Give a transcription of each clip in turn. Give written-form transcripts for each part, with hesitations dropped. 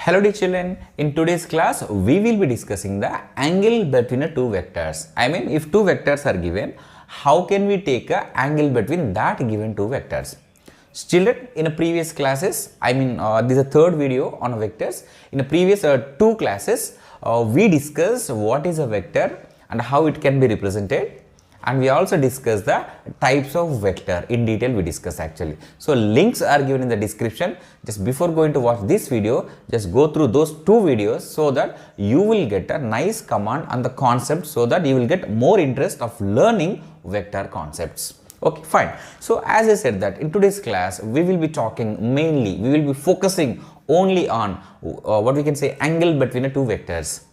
Hello dear children, in today's class we will be discussing the angle between the two vectors. I mean, if two vectors are given, how can we take an angle between that given two vectors? Children, in the previous classes, this is the third video on vectors. In the previous two classes, we discussed what is a vector and how it can be represented. And we also discussed the types of vector in detail. We discussed actually. So links are given in the description. Just before going to watch this video, just go through those two videos so that you will get a nice command and the concept, so that you will get more interest of learning vector concepts. Okay, fine. So as I said that in today's class, we will be talking mainly, we will be focusing only on what we can say angle between the two vectors.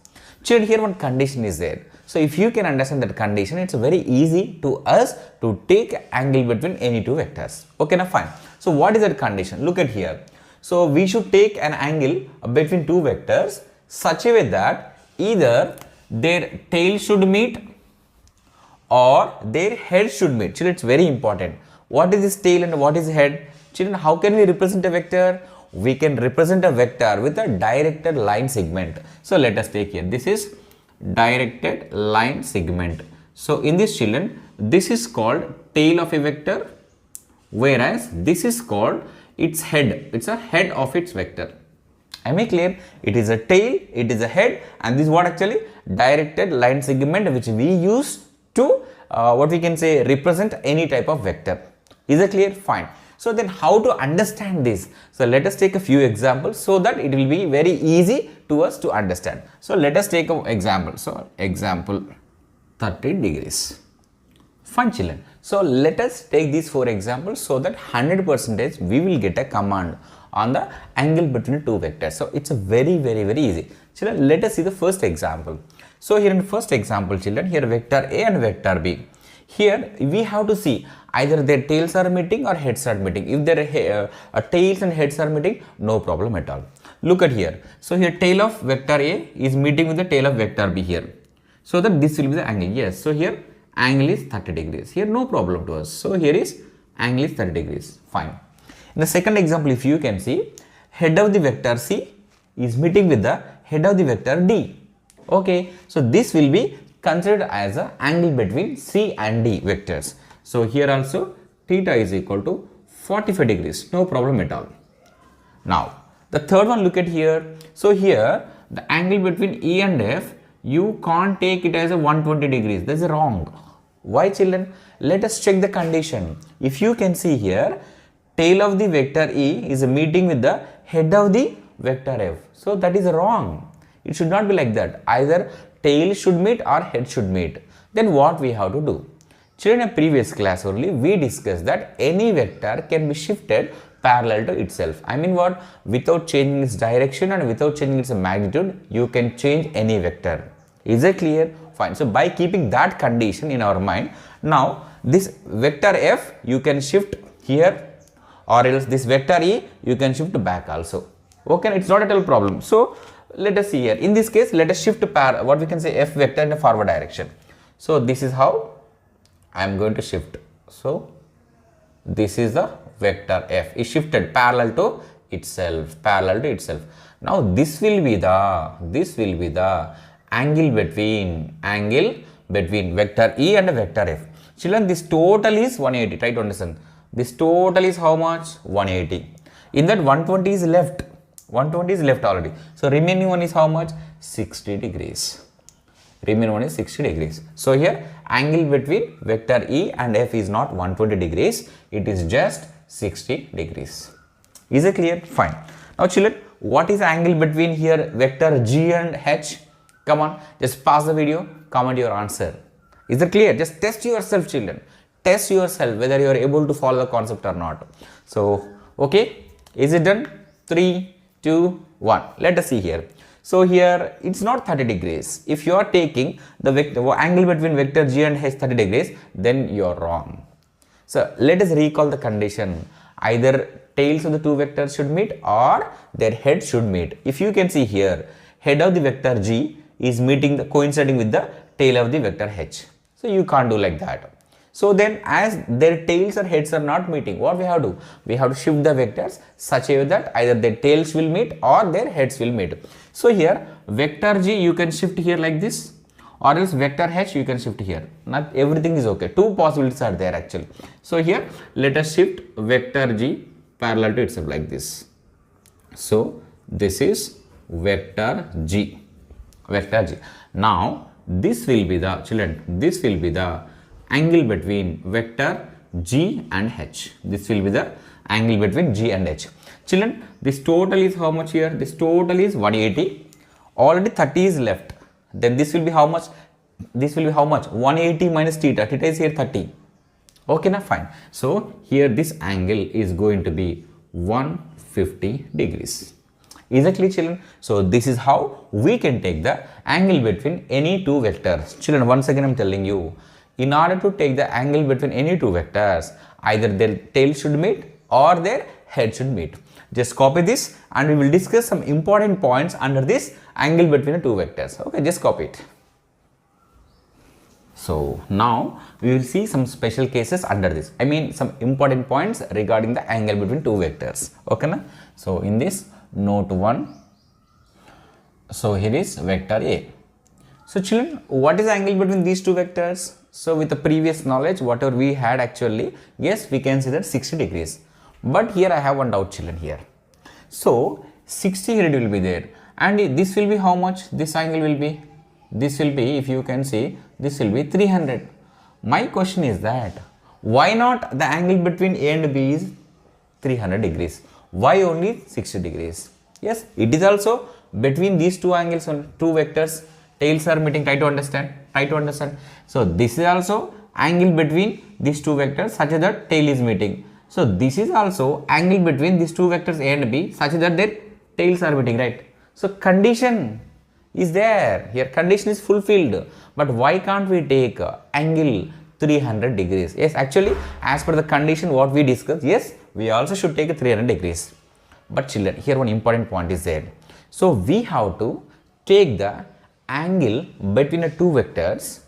Children, here one condition is there. So if you can understand that condition, it's very easy to us to take angle between any two vectors. Okay, now fine. So what is that condition? Look at here. So we should take an angle between two vectors such a way that either their tail should meet or their head should meet. Children, it's very important. What is this tail and what is head? Children, how can we represent a vector? We can represent a vector with a directed line segment. So let us take here. This is directed line segment. So in this, children, this is called tail of a vector, whereas this is called its head. It's a head of its vector. Am I clear? It is a tail, it is a head, and this is what actually directed line segment which we use to what we can say represent any type of vector. Is it clear? Fine. So then how to understand this? So let us take a few examples so that it will be very easy to us to understand. So let us take an example. So example 30 degrees. Fine, children. So let us take these four examples so that 100% we will get a command on the angle between two vectors. So it's a very easy. Children, let us see the first example. So here in the first example, children, here vector A and vector B. Here we have to see either their tails are meeting or heads are meeting. If their tails and heads are meeting, no problem at all. Look at here. So here tail of vector A is meeting with the tail of vector B here. So that this will be the angle. Yes. So here angle is 30 degrees. Here no problem to us. So here is angle is 30 degrees. Fine. In the second example, if you can see, head of the vector C is meeting with the head of the vector D. Okay. So this will be considered as an angle between C and D vectors. So here also theta is equal to 45 degrees, no problem at all. Now the third one, look at here. So here the angle between E and F, you can't take it as a 120 degrees. That's wrong. Why, children? Let us check the condition. If you can see here, tail of the vector E is meeting with the head of the vector F. So that is wrong. It should not be like that. Either tail should meet or head should meet. Then what we have to do? Children, in a previous class only, we discussed that any vector can be shifted parallel to itself. I mean what? Without changing its direction and without changing its magnitude, you can change any vector. Is it clear? Fine. So by keeping that condition in our mind, now this vector F you can shift here, or else this vector E you can shift back also. Okay, it's not at all problem. So let us see here. In this case, let us shift what we can say F vector in a forward direction. So this is how I am going to shift. So this is the vector F is shifted parallel to itself. Now this will be the angle between vector E and vector F. Children, this total is 180. Try to understand. This total is how much? 180. In that 120 is left. 120 is left already. So remaining one is how much? 60 degrees. Remaining one is 60 degrees. So here angle between vector E and F is not 120 degrees. It is just 60 degrees. Is it clear? Fine. Now children, what is angle between here vector G and H? Come on, just pause the video, comment your answer. Is it clear? Just test yourself, children. Test yourself whether you are able to follow the concept or not. So, okay, is it done? 3, 2, 1. Let us see here. So here it's not 30 degrees. If you are taking the angle between vector G and H 30 degrees, then you are wrong. So let us recall the condition. Either tails of the two vectors should meet or their head should meet. If you can see here, head of the vector G is coinciding with the tail of the vector H. So you can't do like that. So then as their tails or heads are not meeting, what we have to do? We have to shift the vectors such a way that either their tails will meet or their heads will meet. So here vector G you can shift here like this, or else vector H you can shift here. Not everything is okay. Two possibilities are there actually. So here let us shift vector G parallel to itself like this. So this is vector G. Vector G. Now this will be the children. This will be the angle between vector G and H. This will be the angle between G and H. Children, this total is how much here? This total is 180. Already 30 is left. Then this will be how much? This will be how much? 180 minus theta. Theta is here 30. Okay, now fine. So here this angle is going to be 150 degrees. Is it clear, children? So this is how we can take the angle between any two vectors. Children, once again I am telling you, in order to take the angle between any two vectors, either their tail should meet or their head should meet. Just copy this and we will discuss some important points under this angle between the two vectors. Okay, just copy it. So now we will see some special cases under this. I mean some important points regarding the angle between two vectors. Okay, na? So in this note 1, so here is vector A. So children, what is the angle between these two vectors? So with the previous knowledge, whatever we had actually, yes, we can see that 60 degrees. But here I have one doubt, children, here. So 60 here it will be there. And this will be how much? This angle will be? This will be, if you can see, this will be 300. My question is that, why not the angle between A and B is 300 degrees? Why only 60 degrees? Yes, it is also between these two angles on two vectors. Tails are meeting. Try to understand. Try to understand. So this is also angle between these two vectors such that tail is meeting. So this is also angle between these two vectors A and B such that their tails are meeting, right? So condition is there. Here condition is fulfilled. But why can't we take angle 300 degrees? Yes, actually as per the condition what we discussed, yes, we also should take 300 degrees. But children, here one important point is there. So we have to take the angle between the two vectors,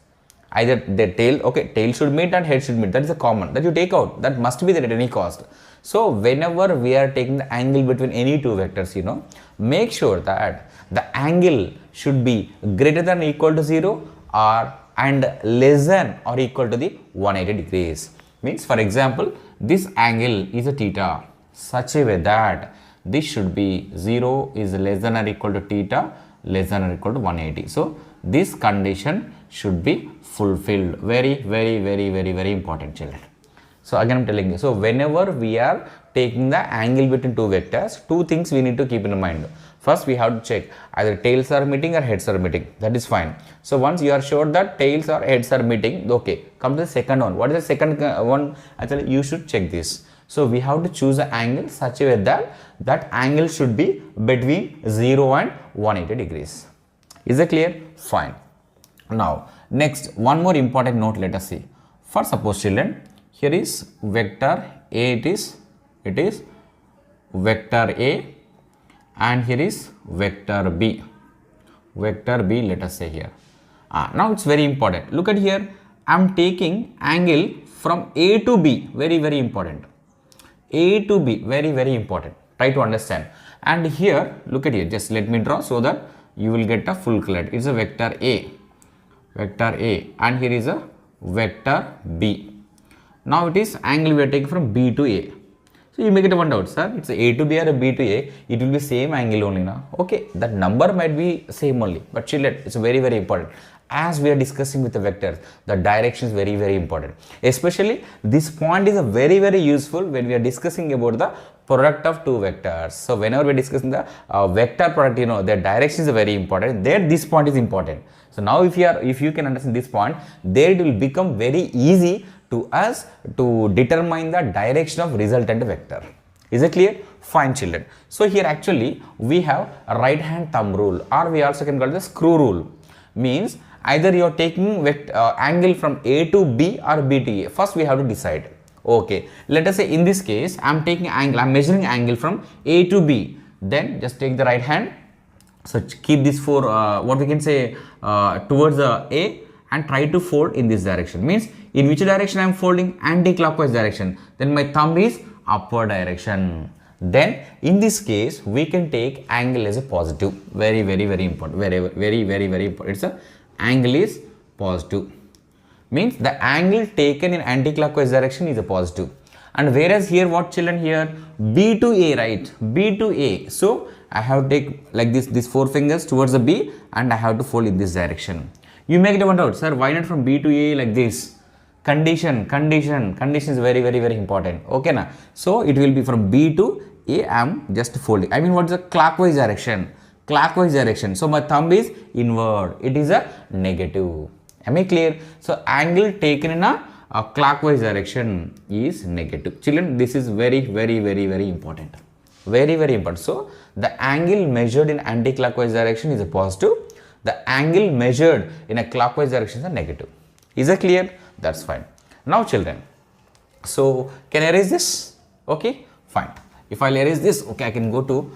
either their tail, okay, tail should meet and head should meet. That is a common that you take out. That must be there at any cost. So whenever we are taking the angle between any two vectors, you know, make sure that the angle should be greater than or equal to 0 or and less than or equal to the 180 degrees. Means for example, this angle is a theta such a way that this should be 0 is less than or equal to theta less than or equal to 180. So this condition should be fulfilled. Very important, children. So again I am telling you, so whenever we are taking the angle between two vectors, two things we need to keep in mind. First we have to check either tails are meeting or heads are meeting. That is fine. So once you are sure that tails or heads are meeting, okay, come to the second one. What is the second one? Actually you should check this. So we have to choose an angle such a way that that angle should be between 0 and 180 degrees. Is it clear? Fine. Now next one more important note, let us see. For suppose children, here is vector A, it is vector A, and here is vector B. Vector B, let us say here. Now it's very important. Look at here. I am taking angle from A to B. Very important. A to B, very important. Try to understand. And here, look at here. Just let me draw so that you will get a full clarity. It's a vector A. Vector A. And here is a vector B. Now it is angle we are taking from B to A. So you may get one doubt, sir. It's A to B or a B to A. It will be same angle only now. Okay, that number might be same only. But children, it's very important. As we are discussing with the vectors, the direction is very important. Especially this point is a very useful when we are discussing about the product of two vectors. So whenever we are discussing the vector product, you know, their direction is very important. There this point is important. So now if you can understand this point, there it will become very easy to us to determine the direction of resultant vector. Is it clear? Fine, children. So here actually we have a right hand thumb rule, or we also can call it the screw rule. Means either you are taking angle from A to B or B to A. First we have to decide. Okay, let us say in this case I am taking angle, I am measuring angle from A to B. Then just take the right hand. So keep this for what we can say towards A, and try to fold in this direction. Means in which direction I am folding? Anti-clockwise direction. Then my thumb is upward direction. Then in this case we can take angle as a positive. Very important. Very important. It's a angle is positive. Means the angle taken in anti-clockwise direction is a positive. And whereas here what children here? B to A, right? B to A. So I have to take like this, these 4 fingers towards the B and I have to fold in this direction. You may get one out, sir, why not from B to A like this? Condition is very important. Okay na? So it will be from B to A, I am just folding. I mean, what is the clockwise direction? Clockwise direction. So my thumb is inward. It is a negative. Am I clear? So angle taken in a clockwise direction is negative. Children, this is very important. Very important. So the angle measured in anti-clockwise direction is a positive. The angle measured in a clockwise direction is a negative. Is it clear? That's fine. Now children, so can I erase this? Okay, fine. If I erase this, okay, I can go to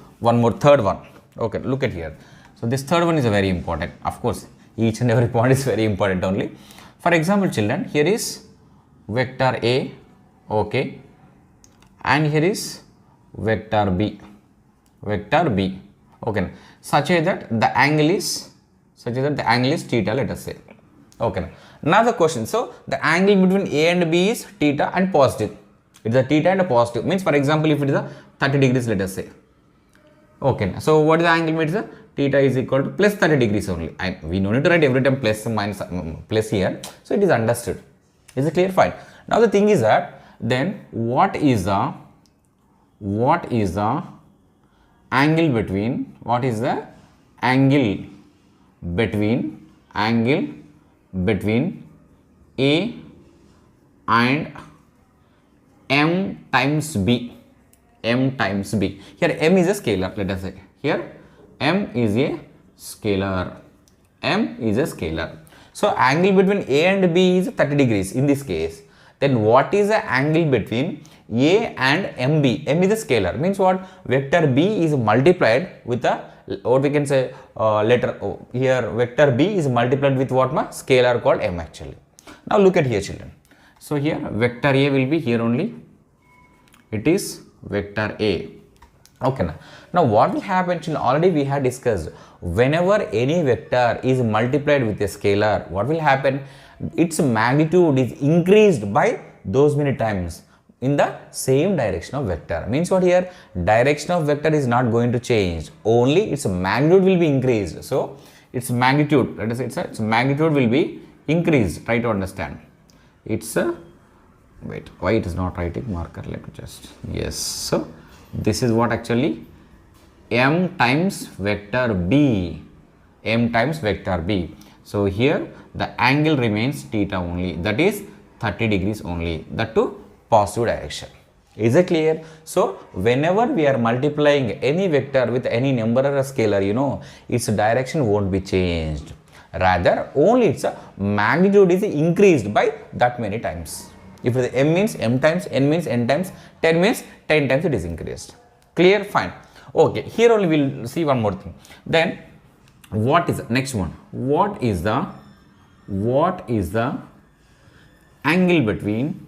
third one. Okay, look at here. So this third one is a very important. Of course, each and every point is very important only. For example, children, here is vector A, okay, and here is vector B, okay, such that the angle is theta, let us say. Okay, now the question, so the angle between A and B is theta and positive. It's a theta and a positive. Means for example, if it is a 30 degrees, let us say. Okay, so what is the angle? Means theta is equal to plus 30 degrees only. We no need to write every time plus minus plus here. So it is understood. Is it clear? Fine. Now the thing is that then what is the angle between A and M times B. Here M is a scalar, let us say. Here M is a scalar. So angle between A and B is 30 degrees in this case. Then what is the angle between A and MB? M is a scalar. Means what? Vector B is multiplied with a, what we can say, letter O. Here vector B is multiplied with what? Scalar called M actually. Now look at here children. So here vector A will be here only. It is vector A. Okay. Now what will happen children? Already we had discussed. Whenever any vector is multiplied with a scalar, what will happen? Its magnitude is increased by those many times in the same direction of vector. Means what here? Direction of vector is not going to change. Only its magnitude will be increased. So its magnitude, let us say its magnitude will be increased. Try to understand. It's a, wait, why it is not writing marker? Let me just, yes. So this is what actually M times vector B. So here the angle remains theta only, that is 30 degrees only, that to positive direction. Is it clear? So whenever we are multiplying any vector with any number or a scalar, you know, its direction won't be changed. Rather, only its magnitude is increased by that many times. If the M means M times, N means N times, 10 means 10 times it is increased. Clear? Fine. Okay, here only we will see one more thing. Then what is the next one? What is the angle between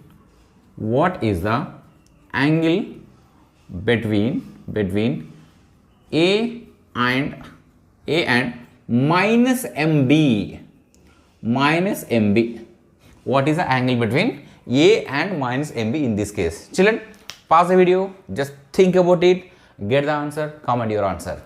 A and minus MB? What is the angle between A and minus MB in this case? Children, pause the video, just think about it, get the answer, comment your answer.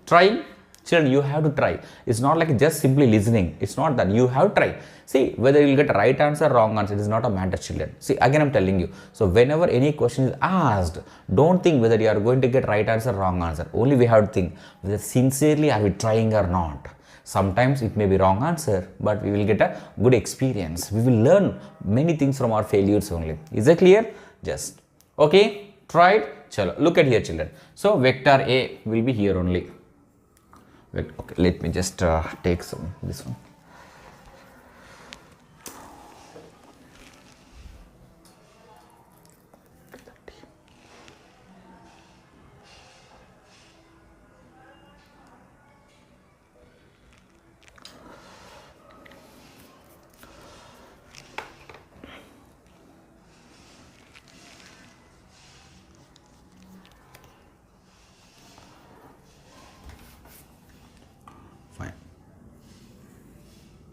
Try. Children, you have to try. It's not like just simply listening. It's not that. You have to try. See, whether you will get right answer, wrong answer, it is not a matter, children. See, again I'm telling you. So whenever any question is asked, don't think whether you are going to get right answer, wrong answer. Only we have to think whether sincerely are we trying or not. Sometimes it may be wrong answer, but we will get a good experience. We will learn many things from our failures only. Is that clear? Just. Okay, try it. Chalo. Look at here, children. So vector A will be here only. Okay, let me just take this one.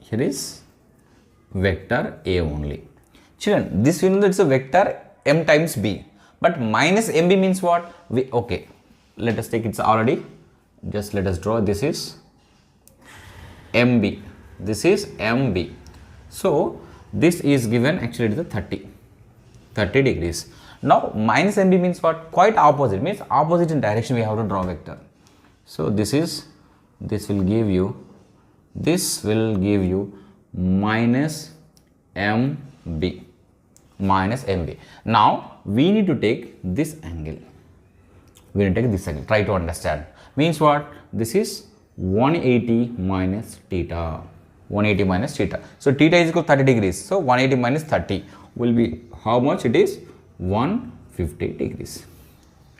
here is vector A only. Children, this we know that it's a vector m times b, but minus mb means what? Okay, let us take it's already, just let us draw, this is mb, this is mb. So this is given, actually it is a 30 degrees. Now minus mb means what? Quite opposite, means opposite in direction we have to draw vector. So this will give you minus mb, minus mb. Now we need to take this angle, try to understand. Means what? This is 180 minus theta, 180 minus theta. So theta is equal to 30 degrees. So 180 minus 30 will be how much? It is 150 degrees.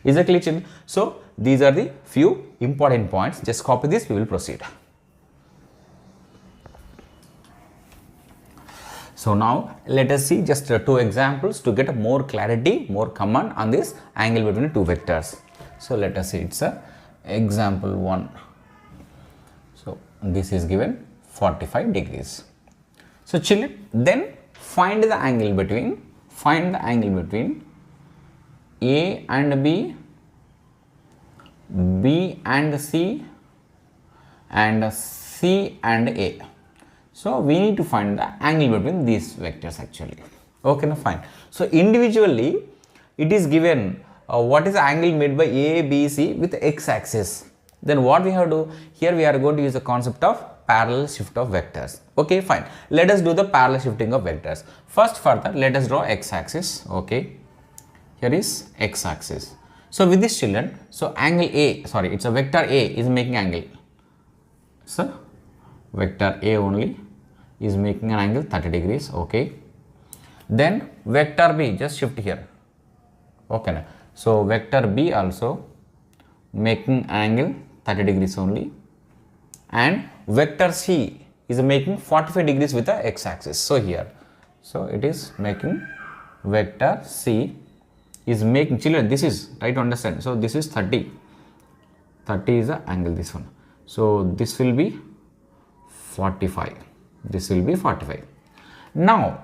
Is that clear, children? So these are the few important points. Just copy this, we will proceed. So now let us see just two examples to get more clarity, more command on this angle between two vectors. So let us see, it's a example 1. So this is given 45 degrees. So children, then find the angle between A and B, B and C, and C and A. So we need to find the angle between these vectors actually. Okay, now fine. So individually it is given what is the angle made by A, B, C with x-axis. Then what we have to do here, we are going to use the concept of parallel shift of vectors. Okay, fine. Let us do the parallel shifting of vectors. First, further, let us draw x-axis. Okay, here is x-axis. So with this, children, so angle A, sorry, it's a vector A is making angle. So vector A only is making an angle 30 degrees. Okay, then vector B, just shift here. Okay, so vector B also making angle 30 degrees only, and vector C is making 45 degrees with the x-axis. So here, so it is making vector C is making, children, this is, try to understand. So this is 30 is the angle, this one. So this will be 45, this will be 45. Now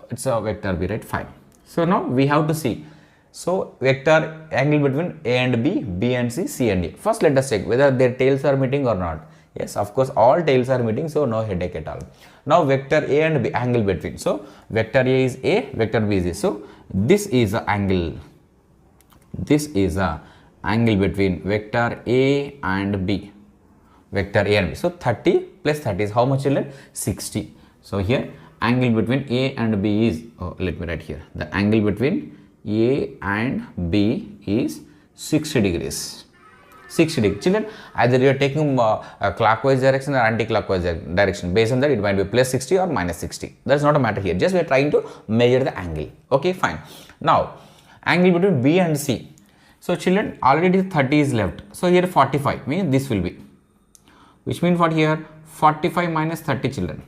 it's a vector B, right? Fine. So now we have to see, so vector angle between A and B, B and C, C and A. First let us check whether their tails are meeting or not. Yes, of course all tails are meeting, so no headache at all. Now vector A and B, angle between, so vector A is A, vector B is A. So this is the angle, this is the angle between vector A and B, vector A and B. So 30 plus 30 is how much, children? 60. So here angle between A and B is, let me write here, the angle between A and B is 60 degrees. 60 degrees. Children, either you are taking clockwise direction or anti-clockwise direction. Based on that, it might be plus 60 or minus 60. That's not a matter here. Just we are trying to measure the angle. Okay, fine. Now, angle between B and C. So, children, already 30 is left. So, here 45 means this will be. Which means what here? 45 minus 30, children.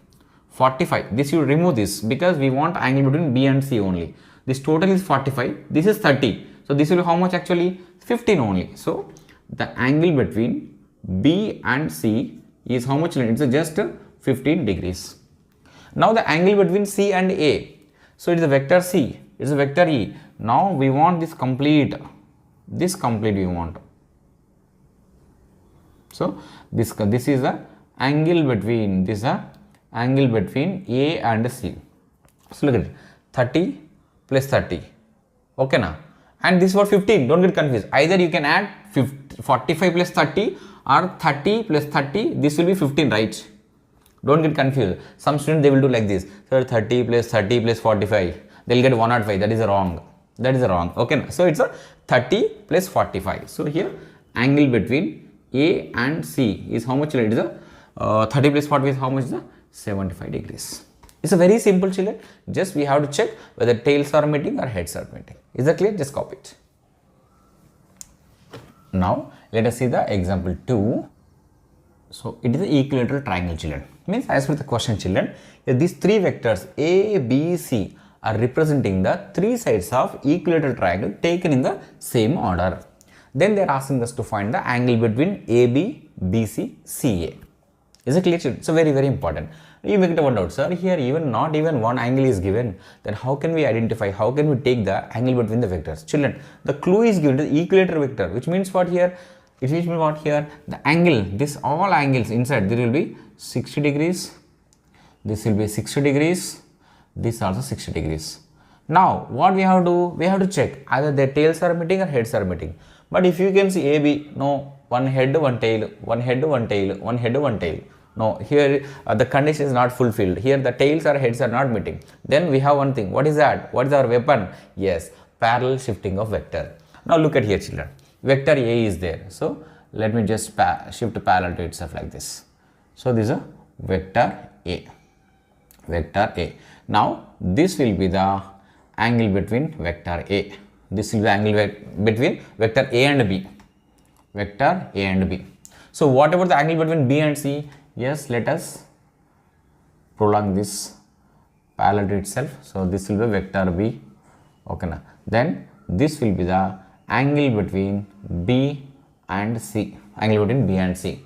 45. This you remove this because we want angle between B and C only. This total is 45. This is 30. So, this will be how much actually? 15 only. So, the angle between B and C is how much? It's just 15 degrees. Now the angle between C and A, so it is a vector C, it is a vector E. Now we want this complete we want. So this is the angle between, this is the angle between A and C. So look at it, 30 plus 30. Okay now. And this was 15, don't get confused. Either you can add 45 plus 30 or 30 plus 30, this will be 15, right? Don't get confused. Some students, they will do like this. So 30 plus 45, they'll get 105. That is wrong. That is wrong. Okay. So it's a 30 plus 45. So here angle between A and C is how much? It is a 30 plus 40 is how much? Is 75 degrees. It's a very simple, children. Just we have to check whether tails are meeting or heads are meeting. Is that clear? Just copy it. Now let us see the example 2. So it is an equilateral triangle, children. Means as per the question, children, these three vectors A, B, C are representing the three sides of equilateral triangle taken in the same order. Then they are asking us to find the angle between AB, BC, CA. Is it clear, children? So very important. You may get one doubt, sir, here even not even one angle is given. Then how can we identify, how can we take the angle between the vectors? Children, the clue is given to the equilateral vector, which means what here? It means what here? The angle, this all angles inside, there will be 60 degrees, this will be 60 degrees, this also 60 degrees. Now, what we have to do? We have to check either their tails are meeting or heads are meeting. But if you can see AB, no, one head, one tail, one head, one tail, one head, one tail. No, here the condition is not fulfilled. Here the tails or heads are not meeting. Then we have one thing. What is that? What is our weapon? Yes, parallel shifting of vector. Now look at here, children. Vector A is there. So let me just shift parallel to itself like this. So this is a vector A. Vector A. Now this will be the angle between vector A. This will be angle between vector A and B. Vector A and B. So what about the angle between B and C? Yes, let us prolong this parallel to itself. So this will be vector B. Okay, now then this will be the angle between B and C. Angle between B and C.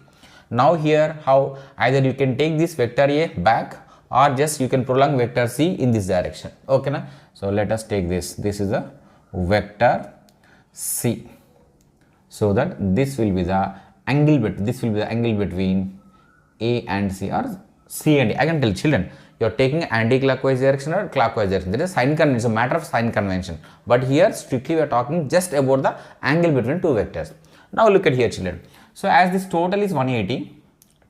Now here how either you can take this vector A back or just you can prolong vector C in this direction. Okay, now so let us take this. This is the vector C. So that this will be the angle between A and C or C and A. I can tell children, you are taking anti-clockwise direction or clockwise direction. That is sign convention, it's a matter of sign convention. But here strictly we are talking just about the angle between two vectors. Now look at here, children. So as this total is 180,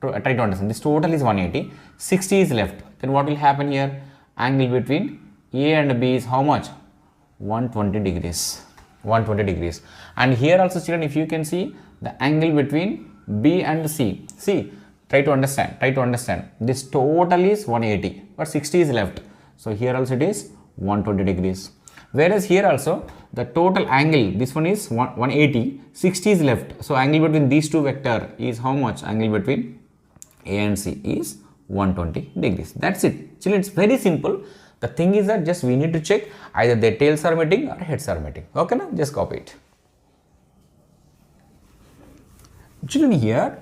try to understand, this total is 180, 60 is left. Then what will happen here? Angle between A and B is how much? 120 degrees. 120 degrees. And here also, children, if you can see the angle between B and C. See, try to understand. This total is 180, but 60 is left. So here also it is 120 degrees. Whereas here also the total angle, this one is 180, 60 is left. So angle between these two vector is how much? Angle between A and C is 120 degrees. That's it. Children, it's very simple. The thing is that just we need to check either their tails are meeting or heads are meeting. Okay, now just copy it. Children, here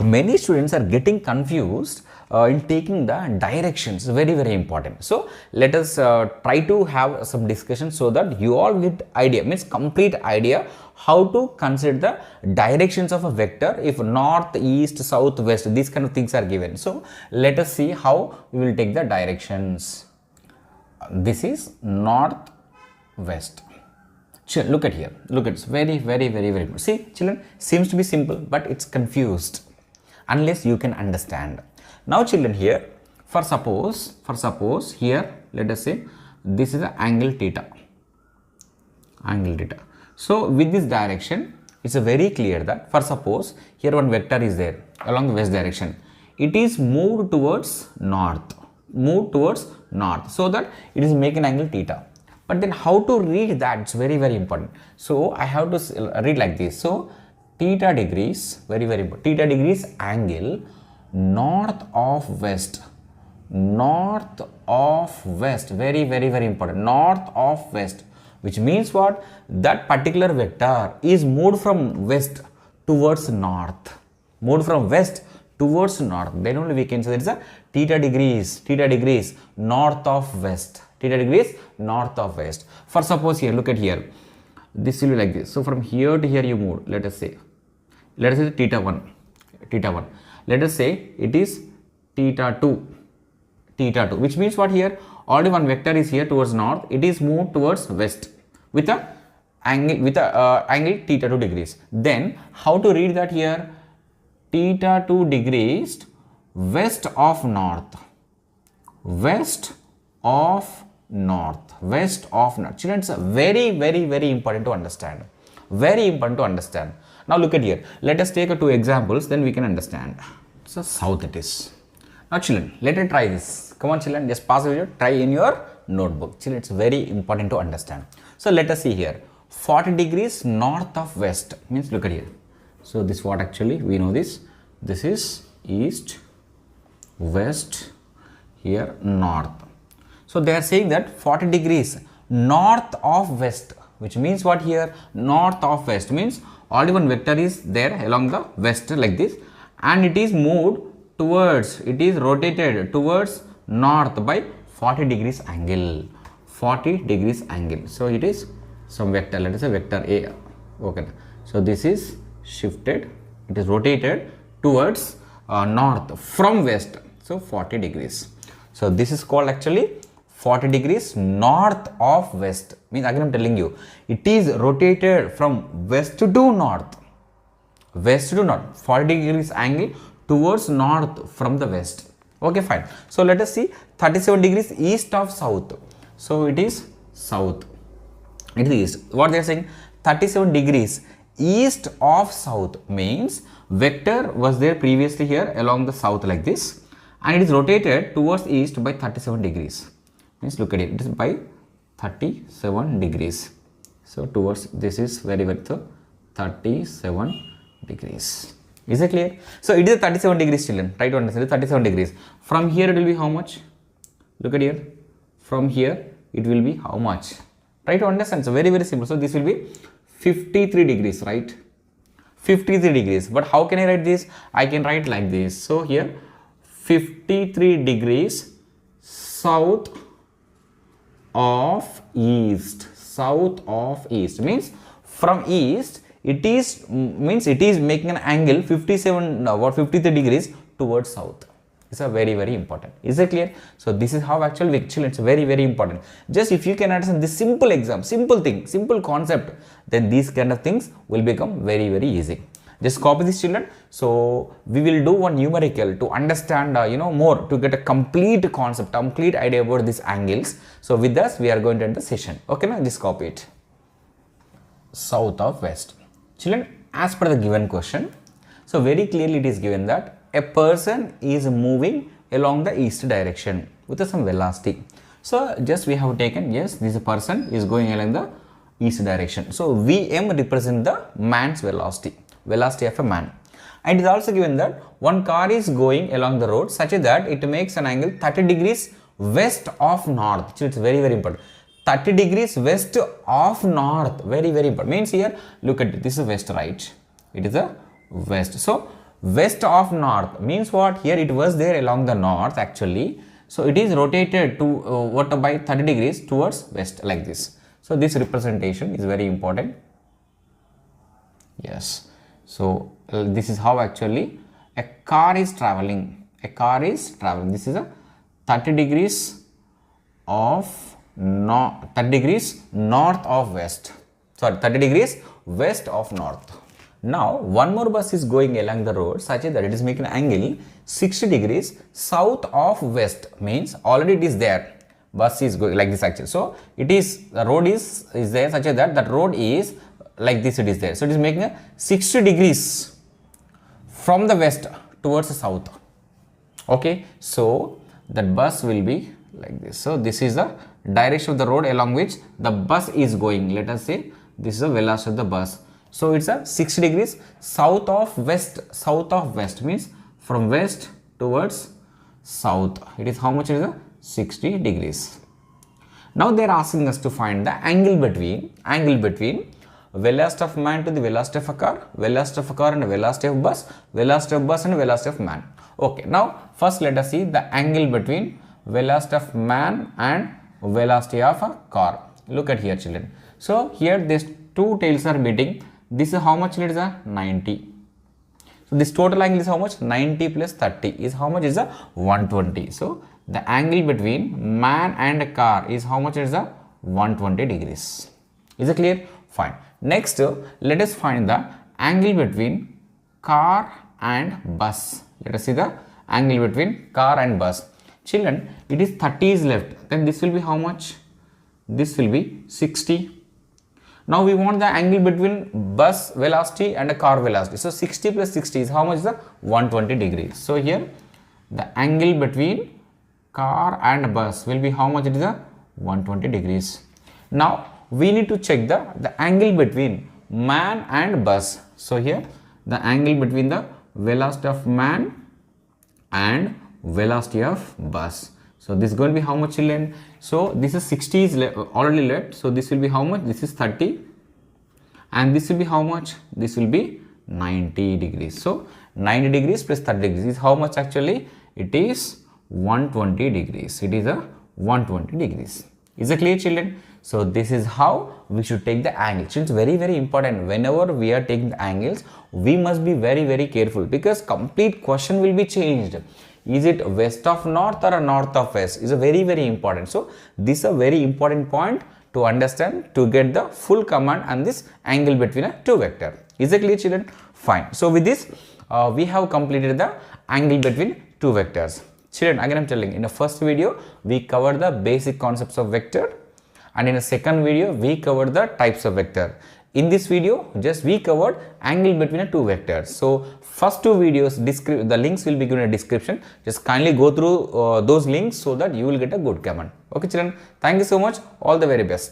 many students are getting confused in taking the directions. Very, very important. So let us try to have some discussion so that you all get idea, means complete idea how to consider the directions of a vector if north, east, south, west, these kind of things are given. So let us see how we will take the directions. This is north, west. Look at here. Look, it's very, very, very, very good. See, children, seems to be simple, but it's confused unless you can understand. Now, children, here, for suppose here, let us say this is the angle theta. Angle theta. So with this direction, it's a very clear that for suppose here one vector is there along the west direction. It is moved towards north. So that it is making angle theta. But then how to read that? It's very, very important. So I have to read like this. So theta degrees, very, very important. Theta degrees angle north of west. North of west. Very, very, very important. North of west. Which means what? That particular vector is moved from west towards north. Moved from west towards north. Then only we can say there is a theta degrees north of west. Theta degrees north of west. For suppose here, look at here. This will be like this. So from here to here you move. Let us say theta 1. Let us say it is theta 2. Which means what here? Already one vector is here towards north. It is moved towards west with a angle theta 2 degrees. Then how to read that here? Theta 2 degrees west of north. West of north. Children, it's very, very, very important to understand. Very important to understand. Now look at here. Let us take two examples, then we can understand. So south it is. Now children, let us try this. Come on children, just pause the video, try in your notebook. Children, it's very important to understand. So let us see here. 40 degrees north of west means, look at here. So this what actually we know this. This is east, west, here north. So they are saying that 40 degrees north of west, which means what here? North of west means already one vector is there along the west like this, and it is moved towards, it is rotated towards north by 40 degrees angle. 40 degrees angle. So it is some vector, let us say vector A. Okay. So this is shifted, it is rotated towards north from west. So 40 degrees. So this is called actually 40 degrees north of west. Means again I am telling you, it is rotated from west to north. West to north, 40 degrees angle towards north from the west. Okay, fine. So let us see 37 degrees east of south. So it is south. It is east. What they are saying? 37 degrees east of south means vector was there previously here along the south like this, and it is rotated towards east by 37 degrees. Means look at it, it is by 37 degrees. So towards, this is very so 37 degrees. Is it clear? So it is 37 degrees, children. Try to understand, 37 degrees. From here it will be how much? Look at here. From here it will be how much? Try to understand. So very simple. So this will be 53 degrees, right? 53 degrees. But how can I write this? I can write like this. So here 53 degrees south of east. South of east means from east it is, means it is making an angle 53 degrees towards south. It's a very important. Is it clear? So this is how actually it's very important. Just if you can understand this simple exam, simple thing, simple concept, then these kind of things will become very easy. Just copy this, children. So we will do one numerical to understand more, to get a complete concept, complete idea about these angles. So with us we are going to end the session. Okay, now just copy it. South of west. Children, as per the given question, so very clearly it is given that a person is moving along the east direction with some velocity. So just we have taken, yes, this person is going along the east direction. So Vm represents the man's velocity of a man. And it is also given that one car is going along the road such that it makes an angle 30 degrees west of north. So it's very important. 30 degrees west of north, very important. Means here, look at it, this is west, right? It is a west. So west of north means what? Here it was there along the north actually. So it is rotated to what by 30 degrees towards west like this. So this representation is very important. Yes. So this is how actually a car is traveling. A car is traveling. This is a 30 degrees of 30 degrees north of west. Sorry, 30 degrees west of north. Now one more bus is going along the road such that it is making an angle 60 degrees south of west. Means already it is there. Bus is going like this actually. So it is, the road is there such that that road is like this, it is there. So it is making a 60 degrees from the west towards the south. Okay. So that bus will be like this. So this is the direction of the road along which the bus is going. Let us say this is the velocity of the bus. So it's a 60 degrees south of west. South of west means from west towards south. It is how much? It is a 60 degrees. Now they are asking us to find the angle between velocity of man to the velocity of a car, velocity of a car and velocity of bus, velocity of bus and velocity of man. Okay. Now first let us see the angle between velocity of man and velocity of a car. Look at here, children. So here these two tails are meeting. This is how much? It is a 90. So this total angle is how much? 90 plus 30 is how much? Is a 120. So the angle between man and a car is how much? It is a 120 degrees. Is it clear? Fine. Next, let us find the angle between car and bus. Let us see the angle between car and bus. Children, it is 30 is left. Then this will be how much? This will be 60. Now we want the angle between bus velocity and a car velocity. So 60 plus 60 is how much? Is the 120 degrees. So here the angle between car and bus will be how much? It is a 120 degrees. Now we need to check the angle between man and bus. So here the angle between the velocity of man and velocity of bus. So this is going to be how much, children? So this is 60 is already left. So this will be how much? This is 30 and this will be how much? This will be 90 degrees. So 90 degrees plus 30 degrees is how much actually? It is 120 degrees. It is a 120 degrees. Is it clear, children? So this is how we should take the angle. So it's very, very important. Whenever we are taking the angles, we must be very, very careful, because complete question will be changed. Is it west of north or a north of west? Is a very, very important. So this is a very important point to understand, to get the full command and this angle between a two vector. Is it clear, children? Fine. So with this, we have completed the angle between two vectors. Children, again I am telling, in the first video we covered the basic concepts of vector, and in the second video we covered the types of vector. In this video just we covered angle between the two vectors. So first two videos, the links will be given in the description. Just kindly go through those links so that you will get a good command. Okay children, thank you so much. All the very best.